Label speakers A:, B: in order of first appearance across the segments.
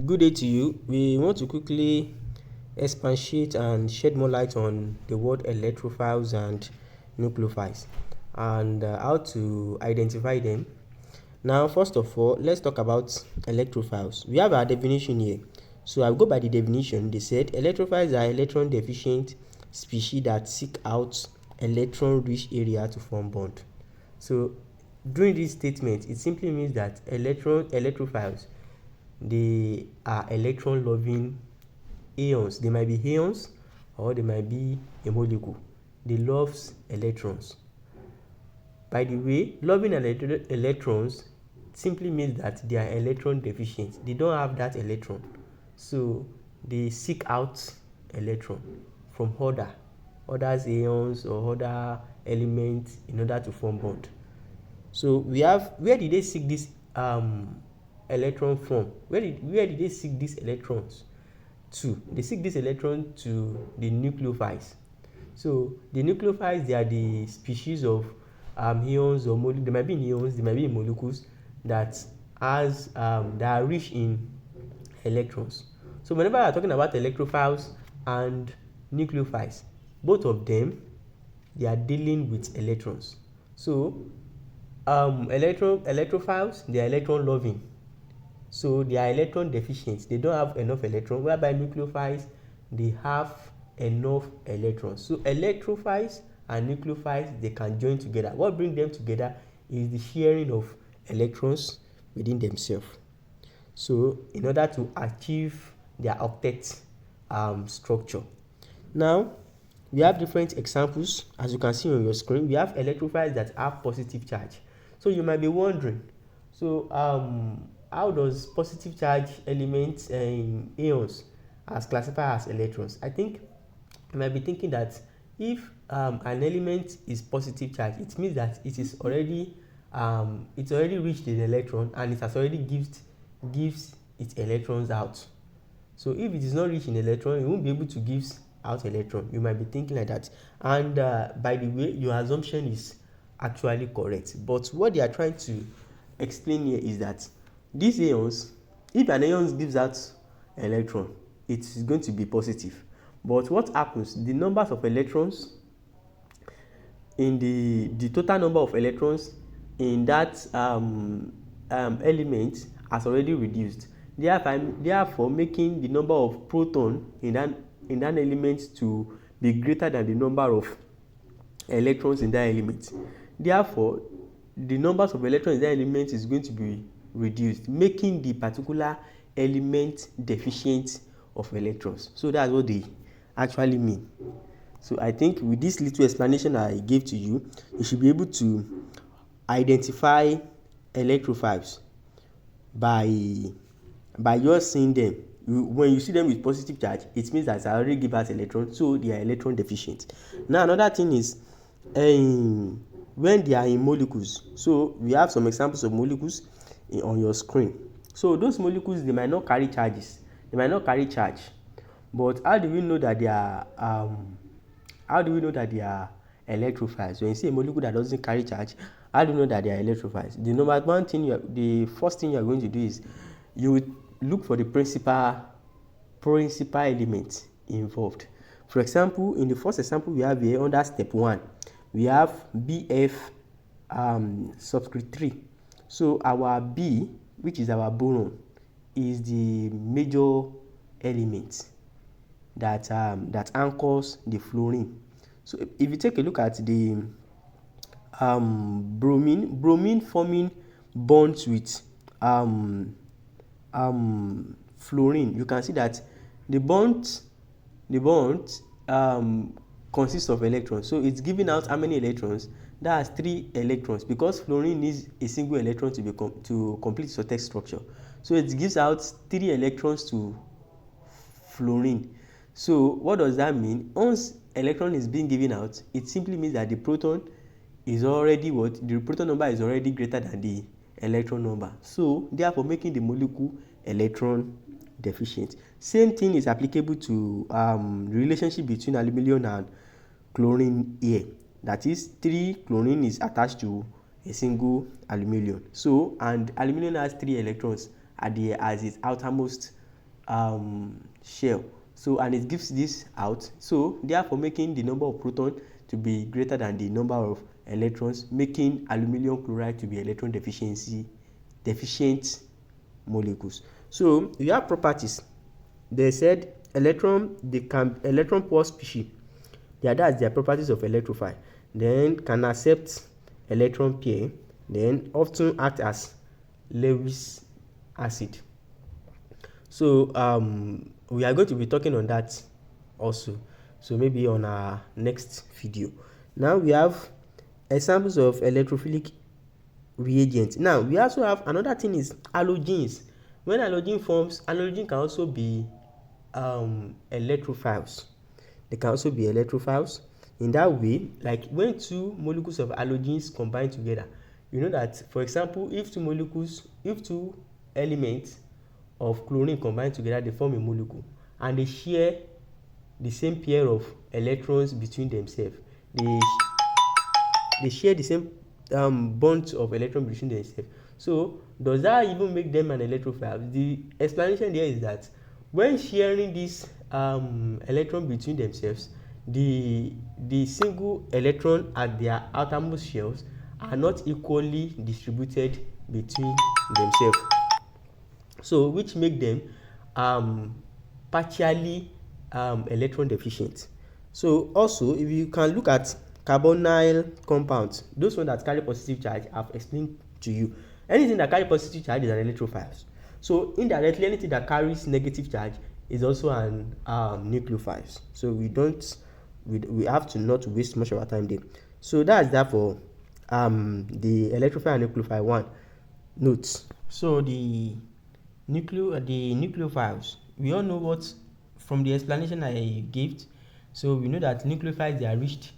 A: Good day to you. We want to quickly expatiate and shed more light on the word electrophiles and nucleophiles and how to identify them. Now, first of all, let's talk about electrophiles. We have our definition here. So I'll go by the definition. They said electrophiles are electron deficient species that seek out electron-rich area to form bond. So during this statement, it simply means that electrophiles, they are electron loving ions. They might be ions or they might be a molecule. They loves electrons. By the way, loving electrons simply means that they are electron deficient. They don't have that electron, so they seek out electron from other ions or other elements in order to form bond. So we have, where did they seek this electron from? Where did they seek these electrons to? They seek this electron to the nucleophiles. So the nucleophiles, they are the species of ions or molecules. They might be in ions, they might be in molecules that are rich in electrons. So whenever we are talking about electrophiles and nucleophiles, both of them, they are dealing with electrons. So electrophiles, they are electron loving, so they are electron deficient. They don't have enough electrons, whereby nucleophiles, they have enough electrons. So electrophiles and nucleophiles, they can join together. What brings them together is the sharing of electrons within themselves. So in order to achieve their octet structure. Now we have different examples. As you can see on your screen, we have electrophiles that have positive charge. So you might be wondering, so how does positive charge elements in ions as classified as electrons? I think you might be thinking that if an element is positive charge, it means that it is already it's already reached an electron and it has already gives its electrons out. So if it is not reaching electron, it won't be able to give out electron. You might be thinking like that. And by the way, your assumption is actually correct. But what they are trying to explain here is that these ions, if an ion gives out electron, it is going to be positive. But what happens? The numbers of electrons in the total number of electrons in that element has already reduced. Therefore, making the number of proton in that element to be greater than the number of electrons in that element. Therefore, the numbers of electrons in that element is going to be reduced, making the particular element deficient of electrons. So that's what they actually mean. So I think with this little explanation I gave to you, you should be able to identify electrophiles by just seeing them. When you see them with positive charge, it means that I already give out electrons, so they are electron deficient. Now another thing is when they are in molecules. So we have some examples of molecules on your screen. So those molecules, they might not carry charges. They might not carry charge. But how do we know that they are electrophiles? When you see a molecule that doesn't carry charge, how do you know that they are electrophiles? The first thing you are going to do is you will look for the principal element involved. For example, in the first example we have here under step 1, we have BF subscript 3. So our B, which is our boron, is the major element that anchors the fluorine. So if you take a look at the bromine forming bonds with fluorine, you can see that the bond consists of electrons. So it's giving out how many electrons? That's 3 electrons, because fluorine needs a single electron to complete its octet structure. So it gives out 3 electrons to fluorine. So what does that mean? Once electron is being given out, it simply means that the proton is already the proton number is already greater than the electron number. So therefore making the molecule electron deficient. Same thing is applicable to the relationship between aluminum and chlorine here. That is, 3 chlorine is attached to a single aluminum. So, and aluminum has 3 electrons as its outermost shell. So and it gives this out, so therefore making the number of protons to be greater than the number of electrons, making aluminum chloride to be electron deficient molecules. So we have properties. They said electron poor species. That's their properties of electrophile. Then can accept electron pair. Then often act as Lewis acid. So we are going to be talking on that also. So maybe on our next video. Now we have examples of electrophilic reagents. Now we also have another thing is halogens. When halogen forms, halogen can also be electrophiles. They can also be electrophiles. In that way, like when two molecules of halogens combine together, you know that, for example, if two elements of chlorine combine together, they form a molecule and they share the same pair of electrons between themselves. They share the same bonds of electrons between themselves. So does that even make them an electrophile? The explanation there is that when sharing this electron between themselves, the single electron at their outermost shells are not equally distributed between themselves, so which make them partially electron deficient. So also, if you can look at carbonyl compounds, those ones that carry positive charge, I've explained to you. Anything that carry positive charge is an electrophile. So indirectly, anything that carries negative charge is also an nucleophile. So we have to not waste much of our time there. So that's that for the electrophile and nucleophile one notes. So the nucleophiles, we all know what from the explanation I gave. So we know that nucleophiles, they are rich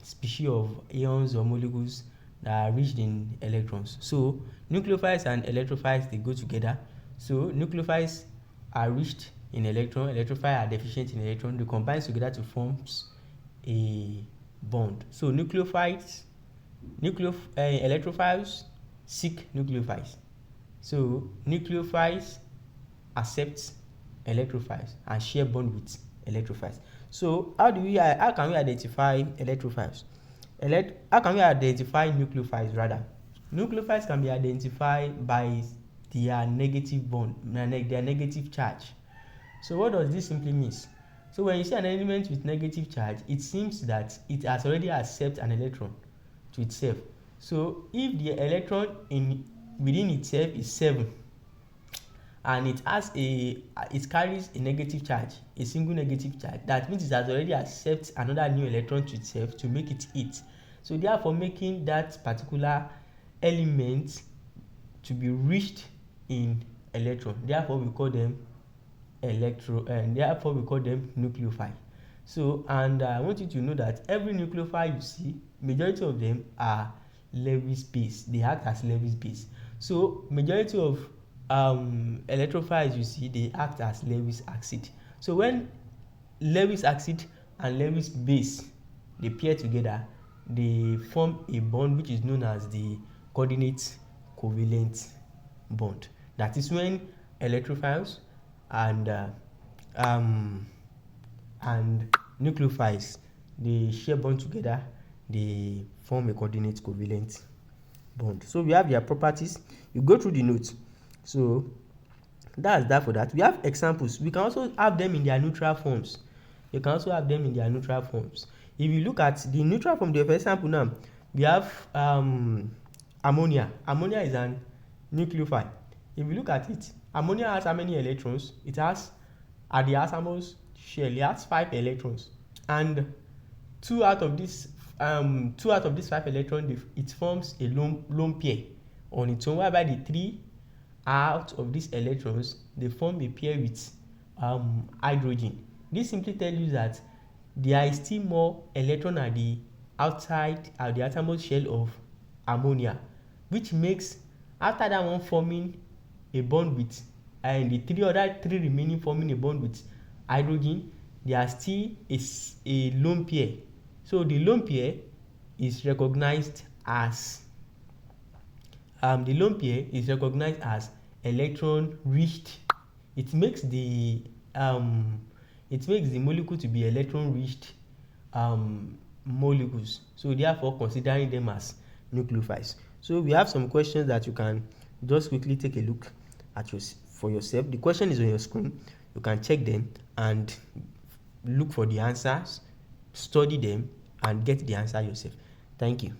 A: species of ions or molecules that are rich in electrons. So nucleophiles and electrophiles, they go together. So nucleophiles are rich in electron, electrophiles are deficient in electron. They combine together to form a bond. So electrophiles seek nucleophiles. So nucleophiles accept electrophiles and share bond with electrophiles. So how can we identify electrophiles? How can we identify nucleophiles rather? Nucleophiles can be identified by their negative bond, their negative charge. So what does this simply mean? So when you see an element with negative charge, it seems that it has already accepted an electron to itself. So if the electron within itself is 7 and it carries a negative charge, a single negative charge, that means it has already accepted another new electron to itself to make it 8. So therefore making that particular element to be rich in electron. Therefore we call them nucleophile. So and I want you to know that every nucleophile you see, majority of them are Lewis base. They act as Lewis base. So majority of electrophiles you see, they act as Lewis acid. So when Lewis acid and Lewis base, they pair together, they form a bond which is known as the coordinate covalent bond. That is when electrophiles and nucleophiles, they share bond together, they form a coordinate covalent bond. So we have their properties. You go through the notes. So that's that for that. We have examples. We can also have them in their neutral forms. You can also have them in their neutral forms. If you look at the neutral form, for example, now we have ammonia. Ammonia is an nucleophile. If you look at it, ammonia has how many electrons? It has, at the outermost shell, it has 5 electrons, and two out of these 5 electrons, it forms a lone pair on its own, whereby the 3 out of these electrons, they form a pair with hydrogen. This simply tells you that there is still more electron at the outermost shell of ammonia, which makes, after that one forming a bond with and the 3 remaining forming a bond with hydrogen, there are still a lone pair. So the lone pair is recognized as electron rich it makes the molecule to be electron-rich molecules. So therefore, considering them as nucleophiles. So we have some questions that you can just quickly take a look at for yourself. The question is on your screen. You can check them and look for the answers, study them, and get the answer yourself. Thank you.